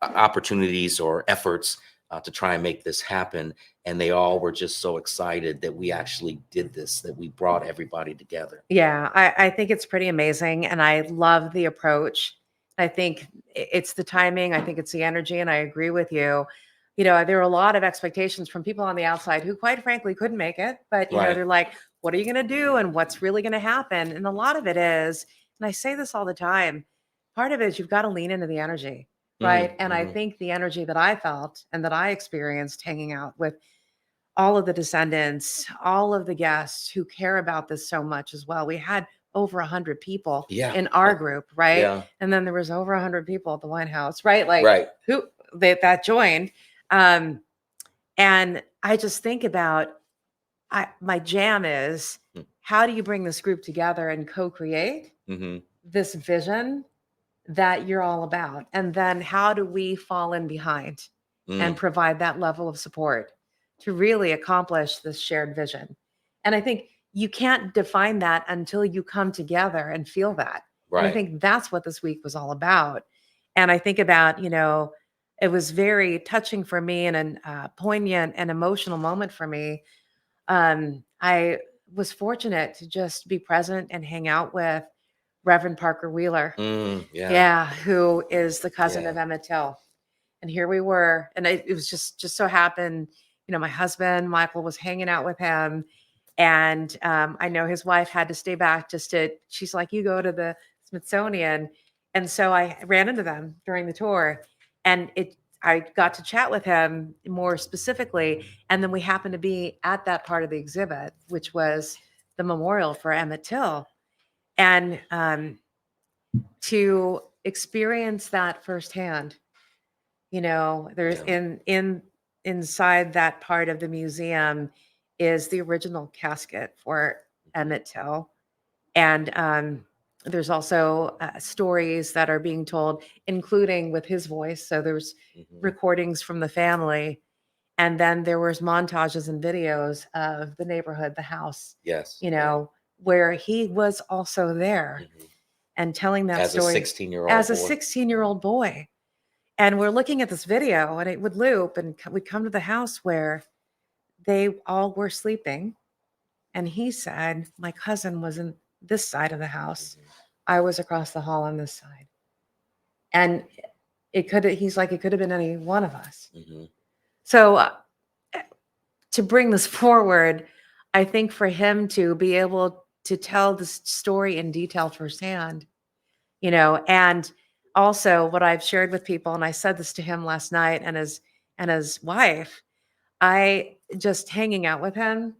opportunities or efforts to try and make this happen. And they all were just so excited that we actually did this, that we brought everybody together. Yeah, I think it's pretty amazing. And I love the approach. I think it's the timing. I think it's the energy. And I agree with you. There are a lot of expectations from people on the outside who, quite frankly, couldn't make it. But, they're like, what are you going to do? And what's really going to happen? And a lot of it is, and I say this all the time, part of it is you've got to lean into the energy, right? And I think the energy that I felt and that I experienced hanging out with all of the descendants, all of the guests who care about this so much as well. We had over 100 people in our group, right? Yeah. And then there was over 100 people at the White House, right? Who that joined. And I just think about, my jam is, how do you bring this group together and co-create this vision that you're all about? And then how do we fall in behind and provide that level of support to really accomplish this shared vision? And I think you can't define that until you come together and feel that. Right. And I think that's what this week was all about. And I think about, it was very touching for me and a poignant and emotional moment for me. I was fortunate to just be present and hang out with Reverend Parker Wheeler, who is the cousin of Emmett Till. And here we were, and it was just so happened my husband, Michael, was hanging out with him. And I know his wife had to stay back she's like, you go to the Smithsonian. And so I ran into them during the tour, and I got to chat with him more specifically. And then we happened to be at that part of the exhibit, which was the memorial for Emmett Till. And to experience that firsthand, there's inside that part of the museum is the original casket for Emmett Till. And there's also stories that are being told, including with his voice. So there's recordings from the family. And then there was montages and videos of the neighborhood, the house, Yes. where he was also there and telling that As story a 16-year-old as a boy. 16-year-old boy. And we're looking at this video, and it would loop, and we come to the house where they all were sleeping. And he said, my cousin was in this side of the house. I was across the hall on this side. And he's like, it could have been any one of us. So to bring this forward, I think for him to be able to tell this story in detail firsthand, and also what I've shared with people, and I said this to him last night and his wife, I just hanging out with him,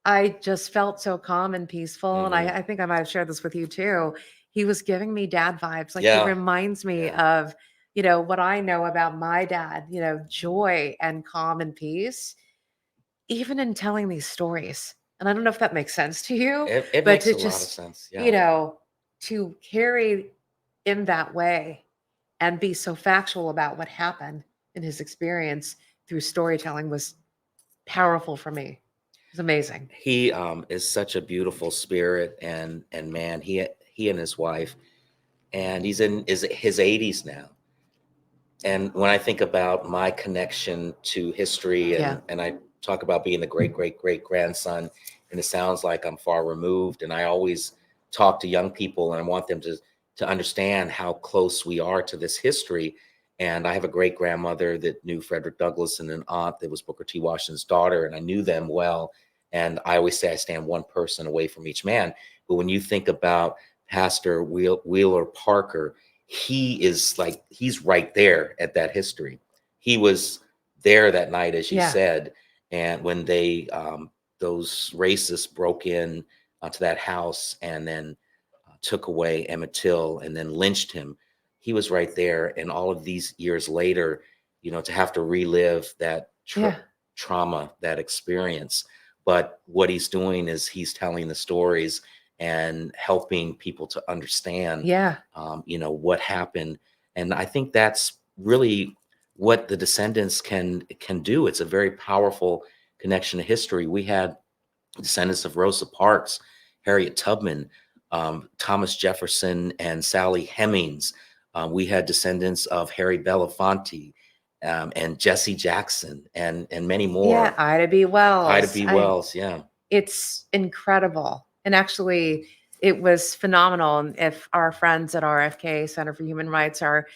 I just felt so calm and peaceful. And I think I might have shared this with you too. He was giving me dad vibes. Like, he reminds me of, what I know about my dad, joy and calm and peace, even in telling these stories. And I don't know if that makes sense to you, It but makes to a lot of just, sense. Yeah. To carry in that way and be so factual about what happened in his experience through storytelling was powerful for me. It's amazing. He is such a beautiful spirit, and man, he and his wife, and he's in his 80s now. And when I think about my connection to history, and I talk about being the great grandson, and it sounds like I'm far removed, and I always talk to young people and I want them to understand how close we are to this history. And I have a great grandmother that knew Frederick Douglass, and an aunt that was Booker T. Washington's daughter, and I knew them well. And I always say I stand one person away from each man. But when you think about Pastor Wheeler Parker, he's right there at that history. He was there that night, as you said, and when those racists broke in to that house and then took away Emmett Till and then lynched him, he was right there. And all of these years later, to have to relive that trauma, that experience. But what he's doing is he's telling the stories and helping people to understand, what happened. And I think that's really what the Descendants can do. It's a very powerful connection to history. We had descendants of Rosa Parks, Harriet Tubman, Thomas Jefferson, and Sally Hemings. We had descendants of Harry Belafonte, and Jesse Jackson, and many more. Yeah, Ida B. Wells. Ida B. Wells, yeah. It's incredible. And actually, it was phenomenal. And if our friends at RFK, Center for Human Rights, are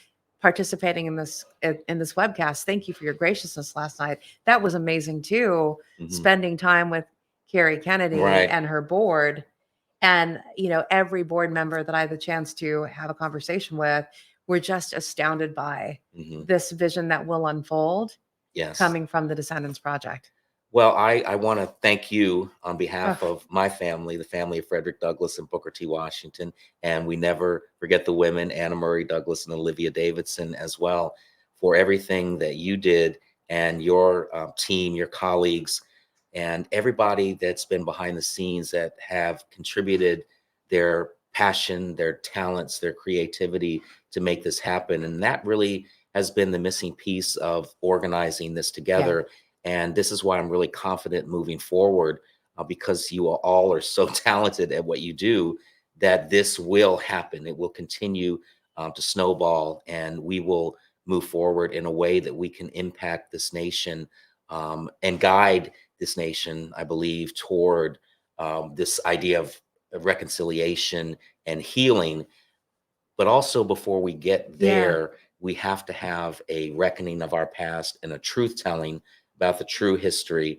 participating in this webcast, thank you for your graciousness last night. That was amazing too. Spending time with Carrie Kennedy and her board, and every board member that I had the chance to have a conversation with were just astounded by this vision that will unfold coming from the Descendants Project. Well, I want to thank you on behalf of my family, the family of Frederick Douglass and Booker T. Washington. And we never forget the women, Anna Murray Douglass and Olivia Davidson as well, for everything that you did, and your team, your colleagues, and everybody that's been behind the scenes that have contributed their passion, their talents, their creativity to make this happen. And that really has been the missing piece of organizing this together. And this is why I'm really confident moving forward, because you all are so talented at what you do, that this will happen. It will continue to snowball, and we will move forward in a way that we can impact this nation and guide this nation, I believe, toward this idea of reconciliation and healing. But also, before we get there, we have to have a reckoning of our past and a truth telling about the true history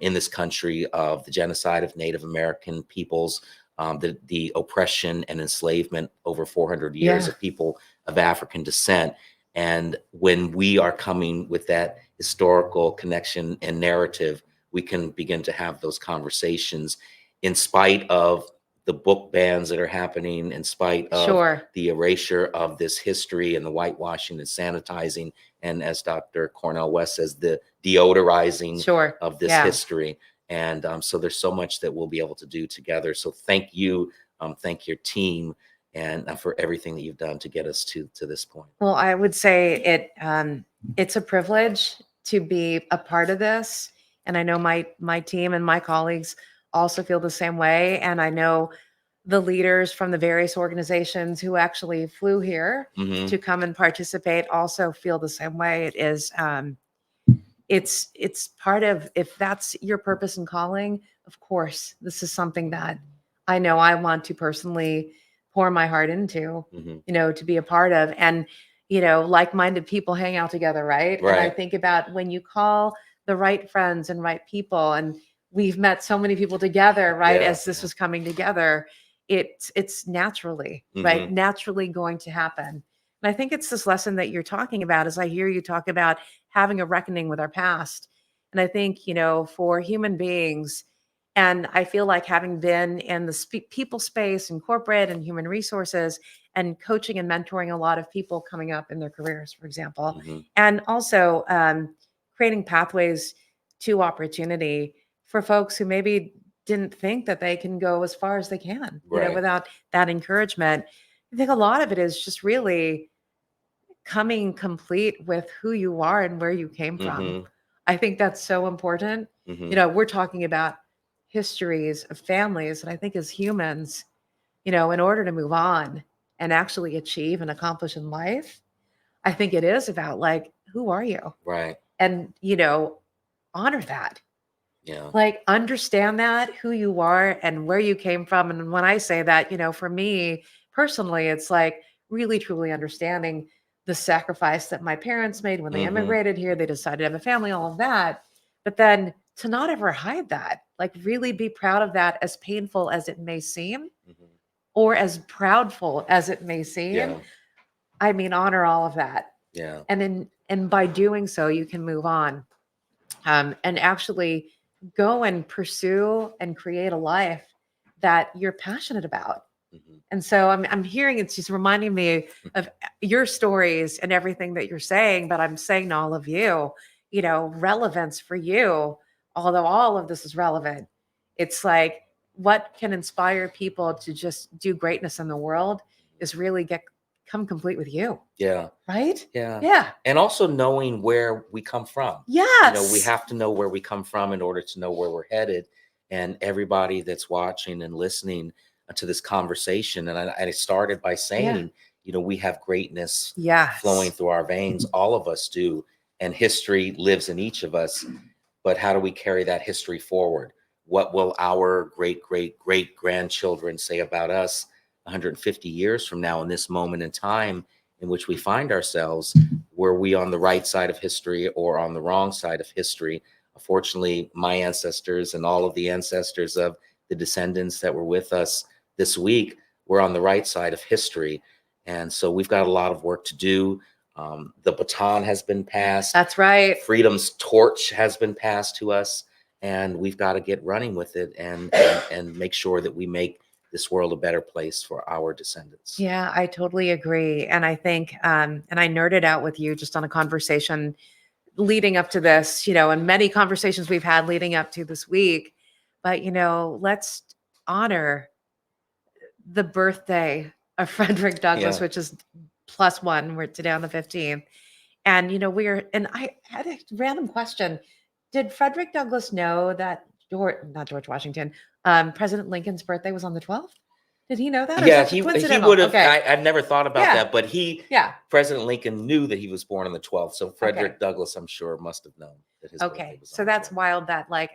in this country of the genocide of Native American peoples, the oppression and enslavement over 400 years Yeah. of people of African descent. And when we are coming with that historical connection and narrative, we can begin to have those conversations in spite of the book bans that are happening, in spite of Sure. the erasure of this history and the whitewashing and sanitizing, and as Dr. Cornell West says, the deodorizing Sure. of this Yeah. history. And so there's so much that we'll be able to do together. So thank you, thank your team, and for everything that you've done to get us to this point. Well, I would say it's a privilege to be a part of this, and I know my team and my colleagues also feel the same way. And I know the leaders from the various organizations who actually flew here Mhm. to come and participate also feel the same way. It is it's part of, if that's your purpose and calling, of course, this is something that I know I want to personally pour my heart into, Mhm. to be a part of. And, like-minded people hang out together, right? And I Right. think about when you call the right friends and right people, and we've met so many people together, right? Yeah, As this yeah. was coming together, it's naturally, right? Mhm. Naturally going to happen. And I think it's this lesson that you're talking about, as I hear you talk about having a reckoning with our past. And I think, for human beings, and I feel like having been in the people space and corporate and human resources and coaching and mentoring a lot of people coming up in their careers, for example, Mhm. and also creating pathways to opportunity for folks who maybe didn't think that they can go as far as they can, Right. without that encouragement. I think a lot of it is just really coming complete with who you are and where you came from. Mhm. I think that's so important. Mhm. We're talking about histories of families, and I think as humans, in order to move on and actually achieve and accomplish in life, I think it is about, like, who are you? Right. And, honor that. Yeah. Like, understand that, who you are and where you came from. And when I say that, for me personally, it's like really truly understanding the sacrifice that my parents made when they Mhm. immigrated here. They decided to have a family, all of that. But then to not ever hide that, like really be proud of that, as painful as it may seem, Mhm. or as proudful as it may seem. Yeah. I mean, honor all of that. Yeah. And by doing so, you can move on, and actually go and pursue and create a life that you're passionate about. Mhm. And so I'm hearing, it's just reminding me of your stories and everything that you're saying, but I'm saying to all of you, relevance for you, although all of this is relevant. It's like, what can inspire people to just do greatness in the world is really come complete with you, Yeah. right? Yeah. Yeah. And also knowing where we come from. We Yes. have to know where we come from in order to know where we're headed. And everybody that's watching and listening to this conversation, and I started by Yeah. saying, we have greatness flowing Yes. through our veins. All of us do. And history lives in each of us. But how do we carry that history forward? What will our great, great, great grandchildren say about us 150 years from now in this moment in time in which we find ourselves? Were we on the right side of history or on the wrong side of history? Fortunately, my ancestors and all of the ancestors of the descendants that were with us this week were on the right side of history. And so we've got a lot of work to do. The baton has been passed. That's right. Freedom's torch has been passed to us, and we've got to get running with it and make sure that we make this world a better place for our descendants. Yeah, I totally agree. And I think, and I nerded out with you just on a conversation leading up to this, and many conversations we've had leading up to this week. But, let's honor the birthday of Frederick Douglass, Yeah. which is +1. We're today on the 15th. And, and I had a random question. Did Frederick Douglass know that, not George Washington, President Lincoln's birthday was on the 12th? Did he know that? Or is Yeah, that just he coincidental? would have. Okay. I've never thought about Yeah. that, but Yeah. President Lincoln knew that he was born on the 12th. So Okay. Frederick Douglass, I'm sure, must have known that his birthday Okay. was So on the that's 12th. wild that, like,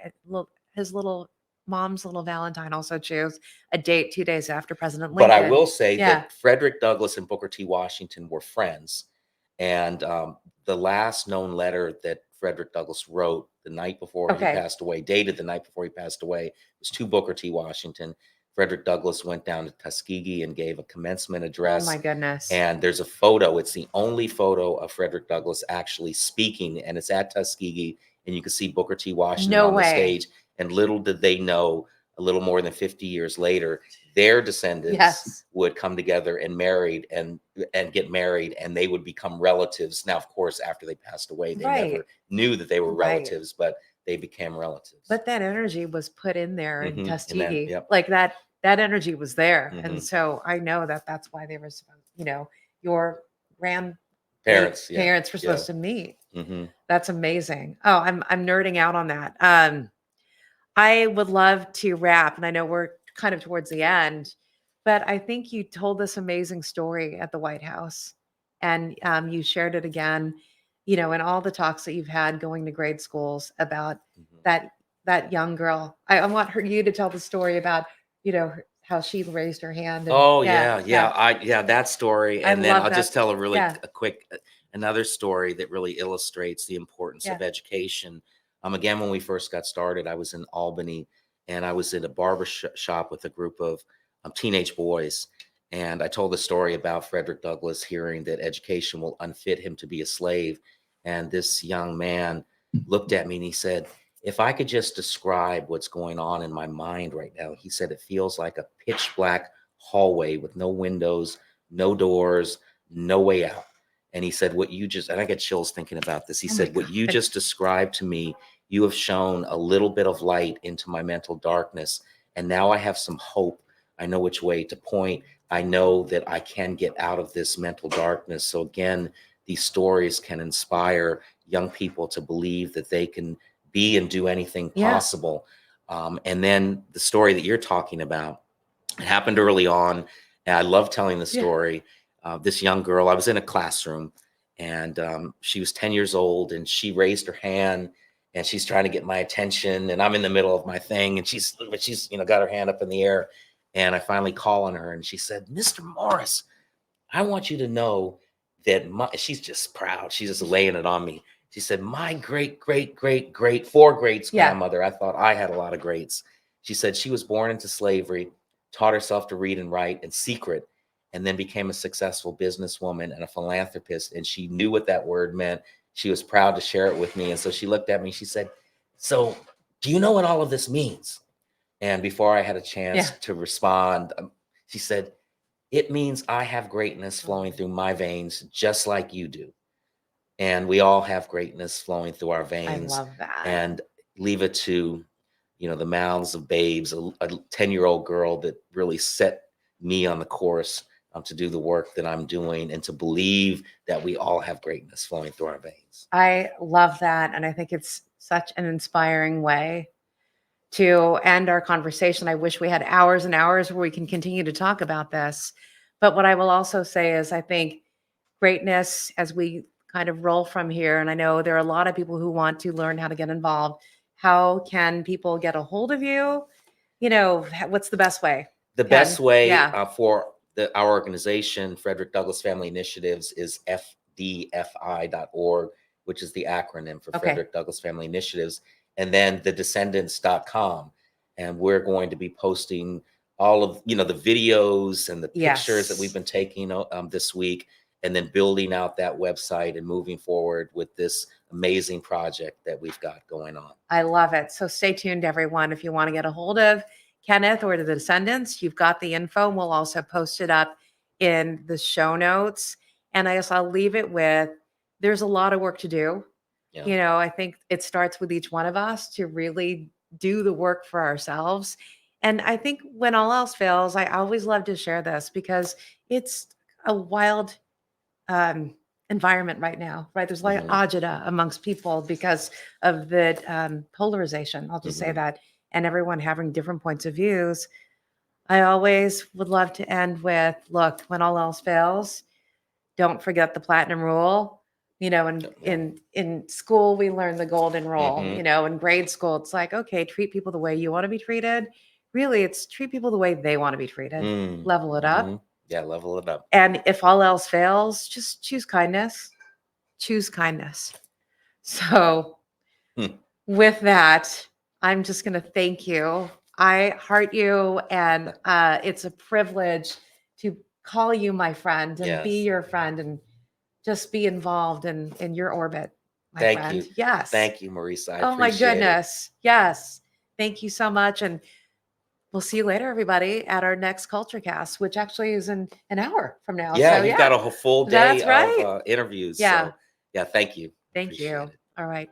his little mom's little Valentine also chose a date 2 days after President Lincoln. But I will say Yeah. that Frederick Douglass and Booker T. Washington were friends, and the last known letter that Frederick Douglass wrote the night before he Okay. passed away, dated the night before he passed away, was to Booker T. Washington. Frederick Douglass went down to Tuskegee and gave a commencement Oh address. my goodness. And there's a photo. It's the only photo of Frederick Douglass actually speaking, and it's at Tuskegee, and you can see Booker T. Washington No on the way. stage. And little did they know, a little more than 50 years later, their descendants Yes. would come together and get married, and they would become relatives. Now, of course, after they passed away, they Right. never knew that they were Right. relatives, but they became relatives. But that energy was put in there in Mhm, Tuskegee. yep. Like that energy was there. Mhm. And so I know that that's why they were supposed, your grandparents Parents, yeah, parents were yeah. supposed to meet. Mhm. That's amazing. Oh, I'm nerding out on that. I would love to wrap, and I know we're kind of towards the end, but I think you told this amazing story at the White House, and you shared it again, in all the talks that you've had going to grade schools about Mhm. that young girl. I want you to tell the story about, how she raised her hand. And, Oh yeah. That story, I and then love I'll that. just tell a really Yeah. a quick another story that really illustrates the importance of Yeah. education. Again, when we first got started, I was in Albany, and I was in a barber shop with a group of teenage boys, and I told the story about Frederick Douglass hearing that education will unfit him to be a slave, and this young man looked at me and he said, if I could just describe what's going on in my mind right now, he said, it feels like a pitch black hallway with no windows, no doors, no way out. And he said, and I get chills thinking about this. He Oh my said, what you God. just described to me, you have shown a little bit of light into my mental darkness. And now I have some hope. I know which way to point. I know that I can get out of this mental darkness. So again, these stories can inspire young people to believe that they can be and do anything Yeah. possible. And then the story that you're talking about, it happened early on, and I love telling the Yeah. story. This young girl, I was in a classroom, and she was 10 years old, and she raised her hand, and she's trying to get my attention, and I'm in the middle of my thing, and she's got her hand up in the air, and I finally call on her, and she said, Mr. Morris, I want you to know that she's just proud. She's just laying it on me. She said, my great, great, great, great, 4 greats Yeah. grandmother. I thought I had a lot of greats. She said she was born into slavery, taught herself to read and write in secret, and then became a successful businesswoman and a philanthropist. And she knew what that word meant. She was proud to share it with me. And so she looked at me, she said, so do you know what all of this means? And before I had a chance Yeah. to respond, she said, it means I have greatness flowing through my veins, just like you do. And we all have greatness flowing through our I veins. love that. And leave it to, the mouths of babes, a 10-year-old girl that really set me on the course to do the work that I'm doing, and to believe that we all have greatness flowing through our veins. I love that. And I think it's such an inspiring way to end our conversation. I wish we had hours and hours where we can continue to talk about this. But what I will also say is I think greatness, as we kind of roll from here, and I know there are a lot of people who want to learn how to get involved. How can people get a hold of you? What's the best way? The best way Yeah. for our organization, Frederick Douglass Family Initiatives, is fdfi.org, which is the acronym for Okay. Frederick Douglass Family Initiatives, and then the descendants.com. And we're going to be posting all of, the videos and the pictures that Yes. we've been taking this week, and then building out that website and moving forward with this amazing project that we've got going on. I love it. So stay tuned, everyone. If you want to get a hold of Kenneth or the Descendants, you've got the info. We'll also post it up in the show notes. And I guess I'll leave it with, there's a lot of work to do. Yeah. I think it starts with each one of us to really do the work for ourselves. And I think when all else fails, I always love to share this because it's a wild environment right now, right? There's like Mhm. agita amongst people because of the polarization. I'll just say Mhm. that, and everyone having different points of views. I always would love to end with, look, when all else fails, don't forget the platinum rule. In Yeah. in school we learn the golden rule. Mhm. In grade school it's like, okay, treat people the way you want to be treated. Really, it's treat people the way they want to be treated. Level it up. Yeah, level it up. And if all else fails, just choose kindness. choose kindness. So Hmm. with that, I'm just going to thank you. I heart you, and it's a privilege to call you my friend and be Yes. your friend and just be involved in your orbit, my Thank friend. you. Yes. Thank you, Marisa. I Oh my appreciate it. goodness. Yes. Thank you so much. And we'll see you later, everybody, at our next CultureCast, which actually is in an hour from now. Yeah, So you've got a whole full day That's of right. interviews. Yeah. So yeah, thank you. Thank Appreciate you. it. All right.